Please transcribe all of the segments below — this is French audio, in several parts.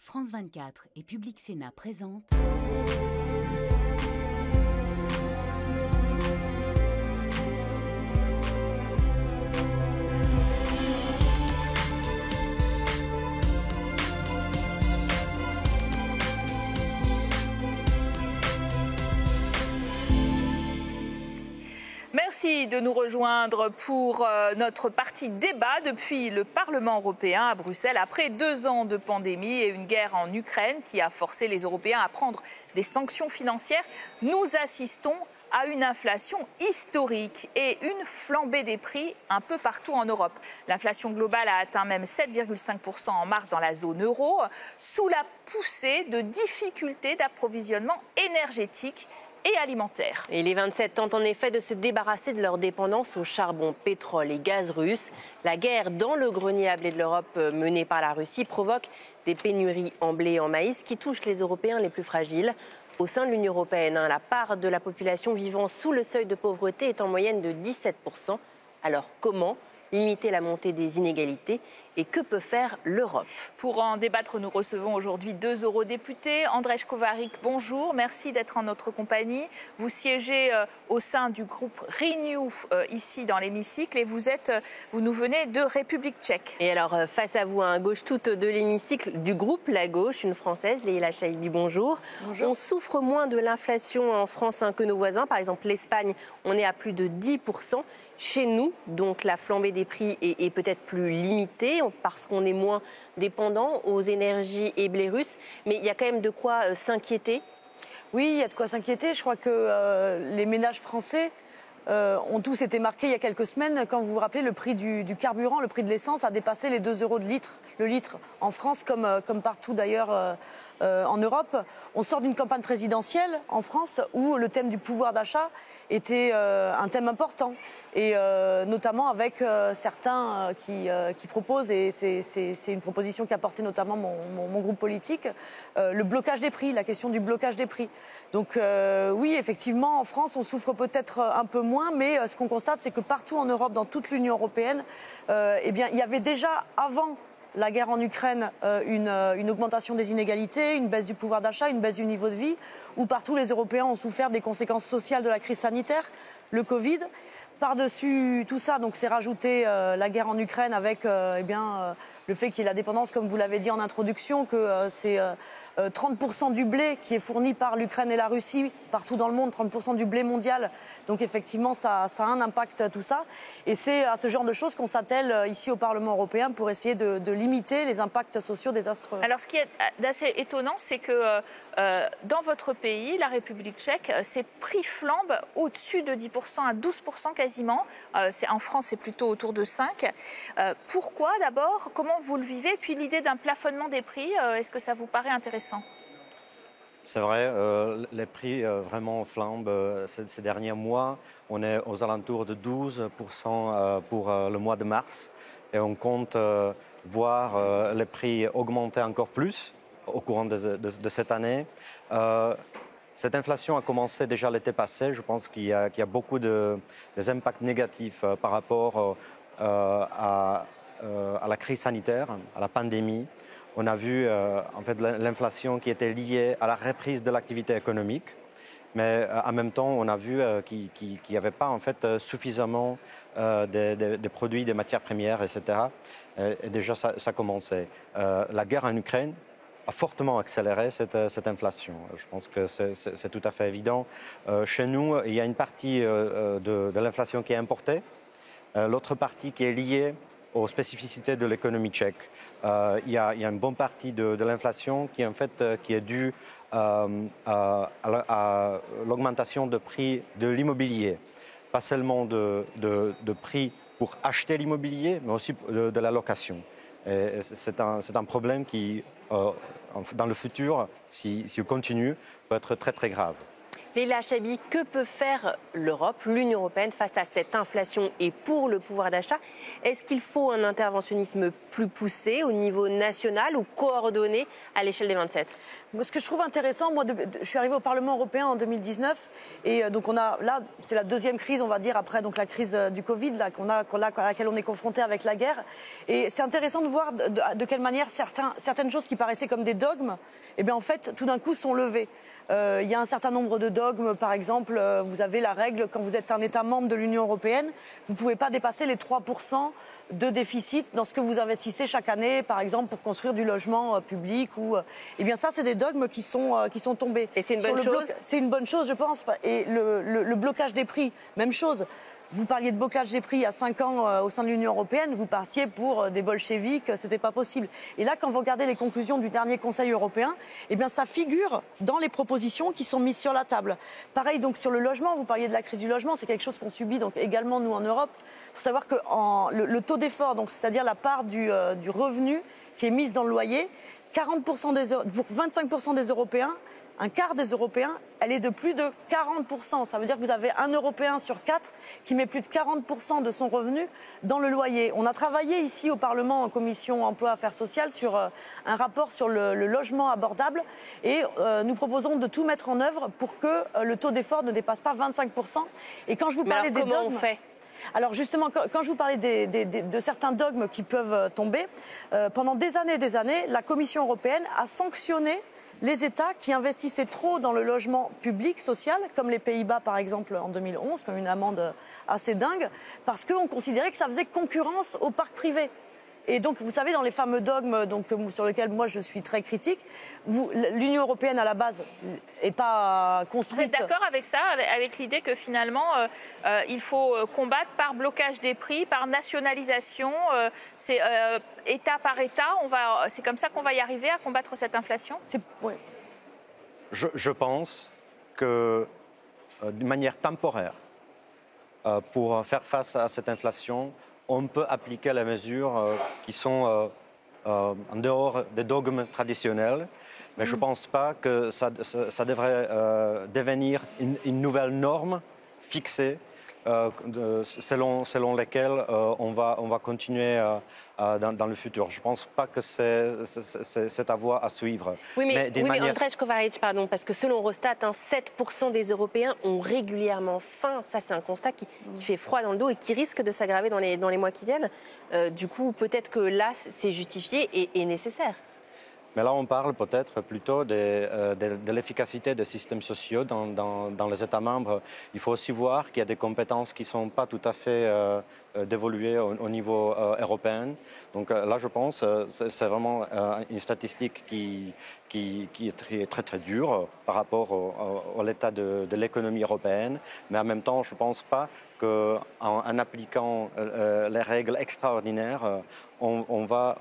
France 24 et Public Sénat présentent Merci de nous rejoindre pour notre partie débat depuis le Parlement européen à Bruxelles. Après 2 ans de pandémie et une guerre en Ukraine qui a forcé les Européens à prendre des sanctions financières, nous assistons à une inflation historique et une flambée des prix un peu partout en Europe. L'inflation globale a atteint même 7,5% en mars dans la zone euro, sous la poussée de difficultés d'approvisionnement énergétique et alimentaire. Et les 27 tentent en effet de se débarrasser de leur dépendance au charbon, pétrole et gaz russe. La guerre dans le grenier à blé de l'Europe menée par la Russie provoque des pénuries en blé et en maïs qui touchent les Européens les plus fragiles. Au sein de l'Union européenne, la part de la population vivant sous le seuil de pauvreté est en moyenne de 17%. Alors comment limiter la montée des inégalités et que peut faire l'Europe? Pour en débattre, nous recevons aujourd'hui 2 eurodéputés. Andrej Kovarik, bonjour, merci d'être en notre compagnie. Vous siégez au sein du groupe Renew ici dans l'hémicycle et vous nous venez de République tchèque. Et alors face à vous, à gauche toute de l'hémicycle du groupe La Gauche, une Française, Leïla Chaibi, bonjour. Bonjour. On souffre moins de l'inflation en France que nos voisins. Par exemple, l'Espagne, on est à plus de 10%. Chez nous, donc la flambée des prix est peut-être plus limitée parce qu'on est moins dépendant aux énergies et blé russes. Mais il y a quand même de quoi s'inquiéter. Oui, il y a de quoi s'inquiéter. Je crois que les ménages français ont tous été marqués il y a quelques semaines. Quand vous vous rappelez, le prix du carburant, le prix de l'essence a dépassé les 2 euros le litre en France comme partout d'ailleurs en Europe. On sort d'une campagne présidentielle en France où le thème du pouvoir d'achat était un thème important. Et notamment avec certains qui proposent, et c'est une proposition qu'a portée notamment mon groupe politique, le blocage des prix, la question du blocage des prix. Donc oui, effectivement, en France, on souffre peut-être un peu moins, mais ce qu'on constate, c'est que partout en Europe, dans toute l'Union européenne, eh bien, il y avait déjà avant la guerre en Ukraine, une augmentation des inégalités, une baisse du pouvoir d'achat, une baisse du niveau de vie, où partout les Européens ont souffert des conséquences sociales de la crise sanitaire, le Covid. Par-dessus tout ça, donc c'est rajouté la guerre en Ukraine avec le fait qu'il y ait la dépendance, comme vous l'avez dit en introduction, que c'est 30% du blé qui est fourni par l'Ukraine et la Russie partout dans le monde, 30% du blé mondial. Donc effectivement, ça a un impact tout ça. Et c'est à ce genre de choses qu'on s'attelle ici au Parlement européen pour essayer de limiter les impacts sociaux désastreux. Alors ce qui est assez étonnant, c'est que dans votre pays, la République tchèque, ces prix flambent au-dessus de 10%, à 12% quasiment. En France, c'est plutôt autour de 5%. Pourquoi d'abord? Comment vous le vivez? Puis l'idée d'un plafonnement des prix, est-ce que ça vous paraît intéressant? C'est vrai, les prix vraiment flambent ces derniers mois. On est aux alentours de 12% pour le mois de mars. Et on compte voir les prix augmenter encore plus au courant de cette année. Cette inflation a commencé déjà l'été passé. Je pense qu'il y a beaucoup des impacts négatifs par rapport à la crise sanitaire, à la pandémie. On a vu en fait l'inflation qui était liée à la reprise de l'activité économique, mais en même temps on a vu qu'il n'y avait pas en fait suffisamment des produits, des matières premières, etc. Et déjà ça commençait. La guerre en Ukraine a fortement accéléré cette inflation. Je pense que c'est tout à fait évident. Chez nous, il y a une partie de l'inflation qui est importée, l'autre partie qui est liée aux spécificités de l'économie tchèque. Il y a une bonne partie de l'inflation qui est due à l'augmentation de prix de l'immobilier. Pas seulement de prix pour acheter l'immobilier, mais aussi de la location. Et c'est un problème qui, dans le futur, si on continue, peut être très très grave. Leïla Chabi, que peut faire l'Europe, l'Union européenne face à cette inflation et pour le pouvoir d'achat? Est-ce qu'il faut un interventionnisme plus poussé au niveau national ou coordonné à l'échelle des 27? Ce que je trouve intéressant, moi, je suis arrivée au Parlement européen en 2019 et donc là, c'est la deuxième crise, on va dire, après donc la crise du Covid à laquelle on est confronté avec la guerre. Et c'est intéressant de voir de quelle manière certaines choses qui paraissaient comme des dogmes, eh bien en fait, tout d'un coup, sont levées. Il y a un certain nombre de dogmes, par exemple, vous avez la règle, quand vous êtes un État membre de l'Union européenne, vous ne pouvez pas dépasser les 3% de déficit dans ce que vous investissez chaque année, par exemple, pour construire du logement public. Eh bien ça, c'est des dogmes qui sont tombés. Et c'est une bonne chose? C'est une bonne chose, je pense. Et le blocage des prix, même chose. Vous parliez de blocage des prix il y a 5 ans au sein de l'Union européenne, vous partiez pour des bolcheviks, c'était pas possible. Et là, quand vous regardez les conclusions du dernier Conseil européen, eh bien ça figure dans les propositions qui sont mises sur la table. Pareil donc sur le logement, vous parliez de la crise du logement, c'est quelque chose qu'on subit donc également nous en Europe. Il faut savoir que le taux d'effort, donc c'est-à-dire la part du revenu qui est mise dans le loyer, 40% pour 25% des Européens, un quart des Européens, elle est de plus de 40%. Ça veut dire que vous avez un Européen sur 4 qui met plus de 40% de son revenu dans le loyer. On a travaillé ici au Parlement en commission emploi affaires sociales sur un rapport sur le logement abordable et nous proposons de tout mettre en œuvre pour que le taux d'effort ne dépasse pas 25%. Et quand je vous parlais des dogmes... Comment on fait ? Alors justement, quand je vous parlais de certains dogmes qui peuvent tomber, pendant des années, la Commission européenne a sanctionné les États qui investissaient trop dans le logement public, social, comme les Pays-Bas par exemple en 2011, comme une amende assez dingue, parce qu'on considérait que ça faisait concurrence au parc privé. Et donc, vous savez, dans les fameux dogmes sur lesquels moi je suis très critique, l'Union européenne à la base n'est pas construite. Vous êtes d'accord avec ça, avec l'idée que finalement il faut combattre par blocage des prix, par nationalisation, c'est État par État, c'est comme ça qu'on va y arriver à combattre cette inflation? Oui. Je pense que d'une manière temporaire, pour faire face à cette inflation, on peut appliquer les mesures qui sont en dehors des dogmes traditionnels, mais je ne pense pas que ça devrait devenir une nouvelle norme fixée selon laquelle on va continuer dans le futur. Je ne pense pas que c'est cette voie à suivre. Oui, mais Andrej Kovaric, pardon, parce que selon Eurostat, 7% des Européens ont régulièrement faim. Ça, c'est un constat qui fait froid dans le dos et qui risque de s'aggraver dans les mois qui viennent. Du coup, peut-être que là, c'est justifié et nécessaire. Mais là, on parle peut-être plutôt de l'efficacité des systèmes sociaux dans les États membres. Il faut aussi voir qu'il y a des compétences qui ne sont pas tout à fait dévoluées au niveau européen. Donc là, je pense que c'est vraiment une statistique qui est très, très dure par rapport à l'état de l'économie européenne. Mais en même temps, je ne pense pas qu'en appliquant les règles extraordinaires, on va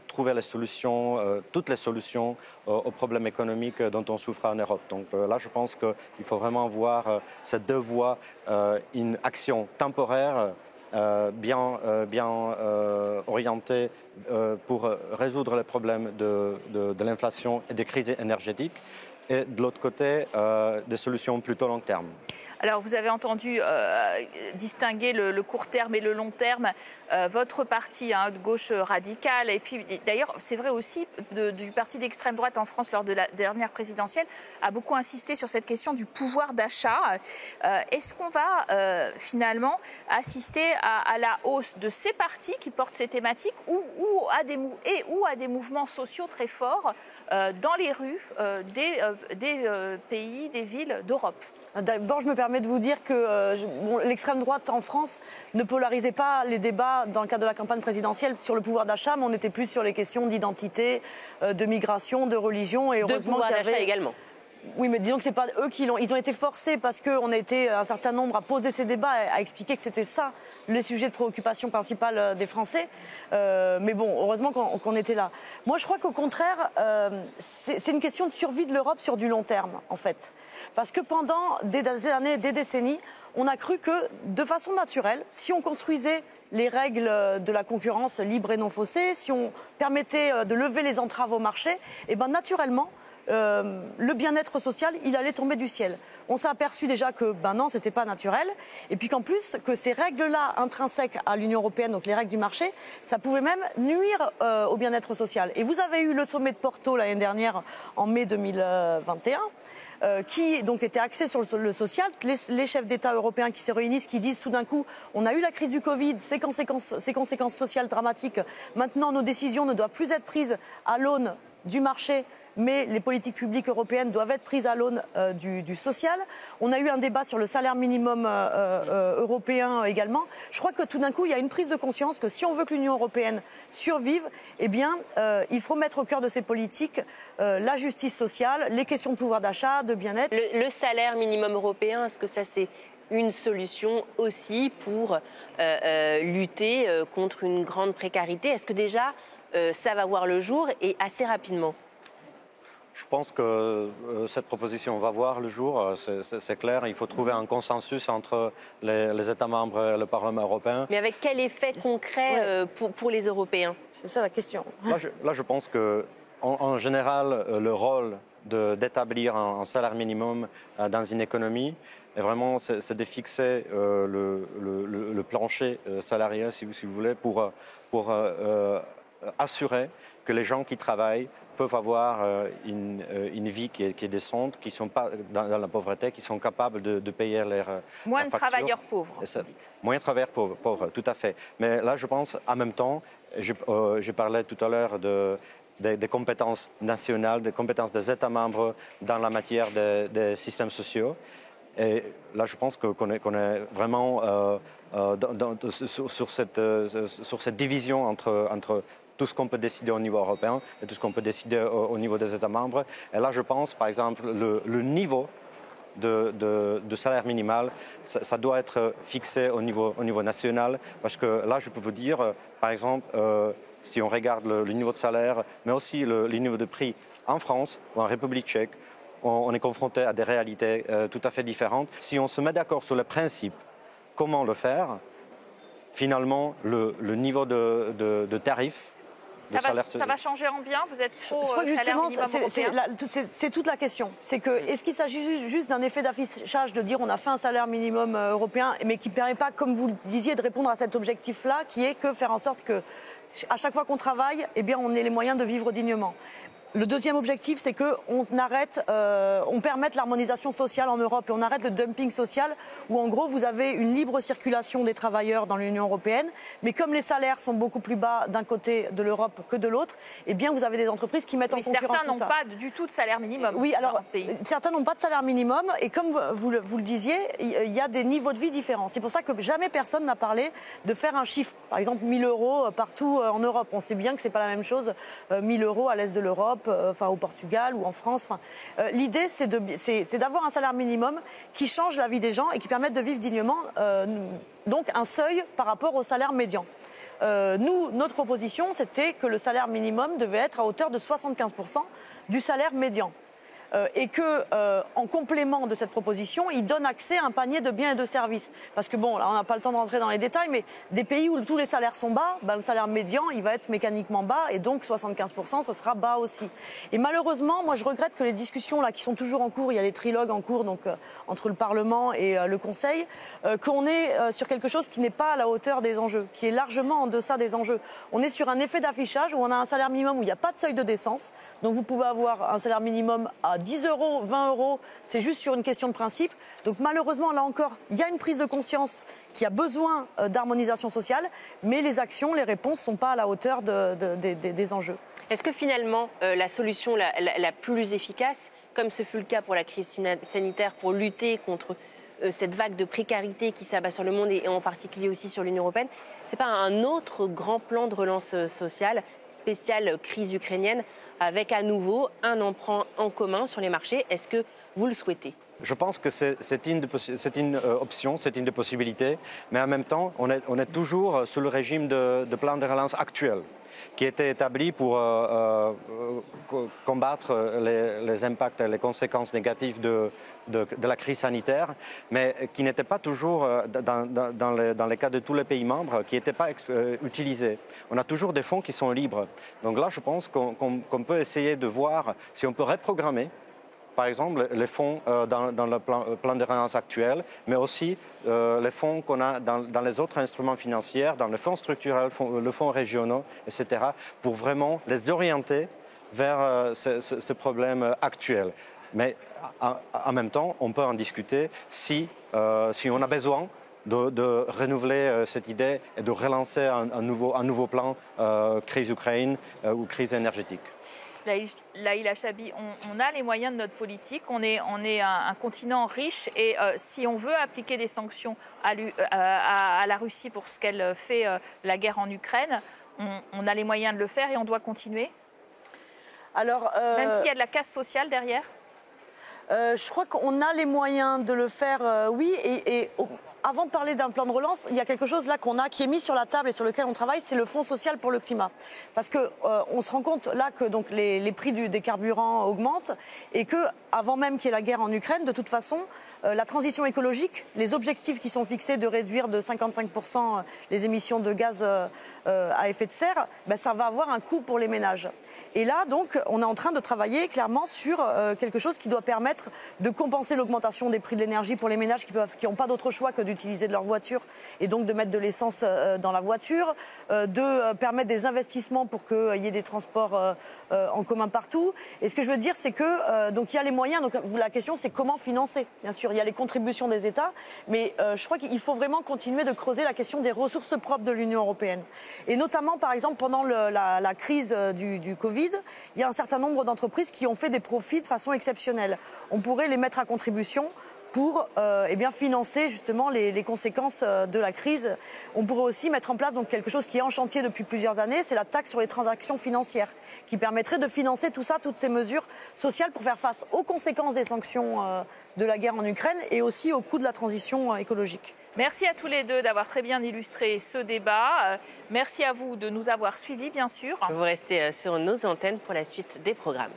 trouver les solutions, toutes les solutions aux problèmes économiques dont on souffre en Europe. Donc là, je pense qu'il faut vraiment voir ces deux voies, une action temporaire bien orientée pour résoudre les problèmes de l'inflation et des crises énergétiques, et de l'autre côté, des solutions plutôt long terme. Alors, vous avez entendu distinguer le court terme et le long terme. Votre parti de gauche radicale, et puis d'ailleurs, c'est vrai aussi du parti d'extrême droite en France lors de la dernière présidentielle, a beaucoup insisté sur cette question du pouvoir d'achat. Est-ce qu'on va finalement assister à la hausse de ces partis qui portent ces thématiques ou à des mouvements sociaux très forts dans les rues des pays, des villes d'Europe? D'abord, je me permets de vous dire que l'extrême droite en France ne polarisait pas les débats dans le cadre de la campagne présidentielle sur le pouvoir d'achat, mais on était plus sur les questions d'identité, de migration, de religion. Et heureusement pouvoir d'achat également. Oui, mais disons que c'est pas eux qui l'ont. Ils ont été forcés parce qu'on a été un certain nombre à poser ces débats, à expliquer que c'était ça les sujets de préoccupation principale des Français. Mais bon, heureusement qu'on était là. Moi, je crois qu'au contraire, c'est une question de survie de l'Europe sur du long terme, en fait. Parce que pendant des années, des décennies, on a cru que, de façon naturelle, si on construisait les règles de la concurrence libre et non faussée, si on permettait de lever les entraves au marché, eh ben naturellement, le bien-être social, il allait tomber du ciel. On s'est aperçu déjà que, non, ce n'était pas naturel. Et puis qu'en plus, que ces règles-là intrinsèques à l'Union européenne, donc les règles du marché, ça pouvait même nuire au bien-être social. Et vous avez eu le sommet de Porto l'année dernière, en mai 2021, qui donc était axé sur le social. Les chefs d'État européens qui se réunissent, qui disent tout d'un coup, on a eu la crise du Covid, ses conséquences sociales dramatiques. Maintenant, nos décisions ne doivent plus être prises à l'aune du marché, mais les politiques publiques européennes doivent être prises à l'aune du social. On a eu un débat sur le salaire minimum européen également. Je crois que tout d'un coup, il y a une prise de conscience que si on veut que l'Union européenne survive, eh bien, il faut mettre au cœur de ces politiques la justice sociale, les questions de pouvoir d'achat, de bien-être. Le salaire minimum européen, est-ce que ça c'est une solution aussi pour lutter contre une grande précarité? Est-ce que déjà ça va voir le jour et assez rapidement? Je pense que cette proposition va voir le jour, c'est clair. Il faut trouver un consensus entre les États membres et le Parlement européen. Mais avec quel effet concret pour les Européens? C'est ça la question. Là, je pense qu'en général, le rôle d'établir un salaire minimum dans une économie, et vraiment, c'est de fixer le plancher salarial, si vous voulez, pour assurer que les gens qui travaillent peuvent avoir une vie qui est décente, qui ne sont pas dans la pauvreté, qui sont capables de payer leurs Moins de factures. travailleurs pauvres, vous dites. Moins de travailleurs pauvres, tout à fait. Mais là, je pense, en même temps, je parlais tout à l'heure des compétences nationales, des compétences des États membres dans la matière des systèmes sociaux. Et là, je pense qu'on est vraiment sur cette division entre tout ce qu'on peut décider au niveau européen et tout ce qu'on peut décider au niveau des États membres. Et là, je pense, par exemple, le niveau de salaire minimal, ça doit être fixé au niveau national, parce que là, je peux vous dire, par exemple, si on regarde le niveau de salaire, mais aussi le niveau de prix en France ou en République tchèque, on est confronté à des réalités tout à fait différentes. Si on se met d'accord sur le principe, comment le faire, finalement, le niveau de tarif, ça va changer en bien? Vous êtes pro salaire minimum européen? C'est toute la question. C'est que, est-ce qu'il s'agit juste d'un effet d'affichage de dire on a fait un salaire minimum européen, mais qui ne permet pas, comme vous le disiez, de répondre à cet objectif-là, qui est que faire en sorte que, à chaque fois qu'on travaille, eh bien, on ait les moyens de vivre dignement. Le deuxième objectif, c'est qu'on permette l'harmonisation sociale en Europe et on arrête le dumping social où, en gros, vous avez une libre circulation des travailleurs dans l'Union européenne. Mais comme les salaires sont beaucoup plus bas d'un côté de l'Europe que de l'autre, eh bien, vous avez des entreprises qui mettent en concurrence certains n'ont pas du tout de salaire minimum. Oui, alors, dans le pays. Certains n'ont pas de salaire minimum et comme vous le disiez, il y a des niveaux de vie différents. C'est pour ça que jamais personne n'a parlé de faire un chiffre. Par exemple, 1 000 € partout en Europe. On sait bien que ce n'est pas la même chose, 1 000 € à l'est de l'Europe, au Portugal ou en France. L'idée, c'est d'avoir un salaire minimum qui change la vie des gens et qui permette de vivre dignement, donc un seuil par rapport au salaire médian. Notre proposition, c'était que le salaire minimum devait être à hauteur de 75% du salaire médian. Et qu'en complément de cette proposition, il donne accès à un panier de biens et de services. Parce que bon, là, on n'a pas le temps de rentrer dans les détails, mais des pays où tous les salaires sont bas, le salaire médian, il va être mécaniquement bas, et donc 75%, ce sera bas aussi. Et malheureusement, moi, je regrette que les discussions là, qui sont toujours en cours, il y a les trilogues en cours, donc entre le Parlement et le Conseil, qu'on est sur quelque chose qui n'est pas à la hauteur des enjeux, qui est largement en deçà des enjeux. On est sur un effet d'affichage où on a un salaire minimum où il n'y a pas de seuil de décence, donc vous pouvez avoir un salaire minimum à 10 €, 20 €, c'est juste sur une question de principe. Donc malheureusement, là encore, il y a une prise de conscience qui a besoin d'harmonisation sociale, mais les actions, les réponses ne sont pas à la hauteur des enjeux. Est-ce que finalement, la solution la plus efficace, comme ce fut le cas pour la crise sanitaire, pour lutter contre cette vague de précarité qui s'abat sur le monde et en particulier aussi sur l'Union européenne, ce n'est pas un autre grand plan de relance sociale, spéciale crise ukrainienne, avec à nouveau un emprunt en commun sur les marchés? Est-ce que vous le souhaitez? Je pense que c'est une option, c'est une des possibilités, mais en même temps, on est toujours sous le régime de plan de relance actuel. qui était établi pour combattre les impacts et les conséquences négatives de la crise sanitaire, mais qui n'était pas toujours, dans les cas de tous les pays membres, qui n'étaient pas utilisés. On a toujours des fonds qui sont libres. Donc là, je pense qu'on peut essayer de voir si on peut reprogrammer, par exemple, les fonds dans le plan de relance actuel, mais aussi les fonds qu'on a dans les autres instruments financiers, dans les fonds structurels, les fonds régionaux, etc., pour vraiment les orienter vers ce problème actuel. Mais en même temps, on peut en discuter si on a besoin de renouveler cette idée et de relancer un nouveau plan crise Ukraine ou crise énergétique. Laïla Chabi, on a les moyens de notre politique, on est un continent riche et si on veut appliquer des sanctions à la Russie pour ce qu'elle fait, la guerre en Ukraine, on a les moyens de le faire et on doit continuer. Alors, même s'il y a de la casse sociale derrière. Je crois qu'on a les moyens de le faire, oui. Et avant de parler d'un plan de relance, il y a quelque chose là qui est mis sur la table et sur lequel on travaille, c'est le Fonds social pour le climat. Parce qu'on se rend compte là que donc, les prix des carburants augmentent et que avant même qu'il y ait la guerre en Ukraine, de toute façon, la transition écologique, les objectifs qui sont fixés de réduire de 55% les émissions de gaz à effet de serre, ça va avoir un coût pour les ménages. Et là, donc, on est en train de travailler clairement sur quelque chose qui doit permettre de compenser l'augmentation des prix de l'énergie pour les ménages qui n'ont pas d'autre choix que d'utiliser de leur voiture et donc de mettre de l'essence dans la voiture, de permettre des investissements pour qu'il y ait des transports en commun partout. Et ce que je veux dire, c'est que donc il y a les moyens. Donc la question, c'est comment financer. Bien sûr, il y a les contributions des États, mais je crois qu'il faut vraiment continuer de creuser la question des ressources propres de l'Union européenne. Et notamment, par exemple, pendant la crise du Covid, il y a un certain nombre d'entreprises qui ont fait des profits de façon exceptionnelle. On pourrait les mettre à contribution pour financer justement les conséquences de la crise. On pourrait aussi mettre en place donc, quelque chose qui est en chantier depuis plusieurs années, c'est la taxe sur les transactions financières, qui permettrait de financer tout ça, toutes ces mesures sociales pour faire face aux conséquences des sanctions de la guerre en Ukraine et aussi au coût de la transition écologique. Merci à tous les deux d'avoir très bien illustré ce débat. Merci à vous de nous avoir suivis, bien sûr. Vous restez sur nos antennes pour la suite des programmes.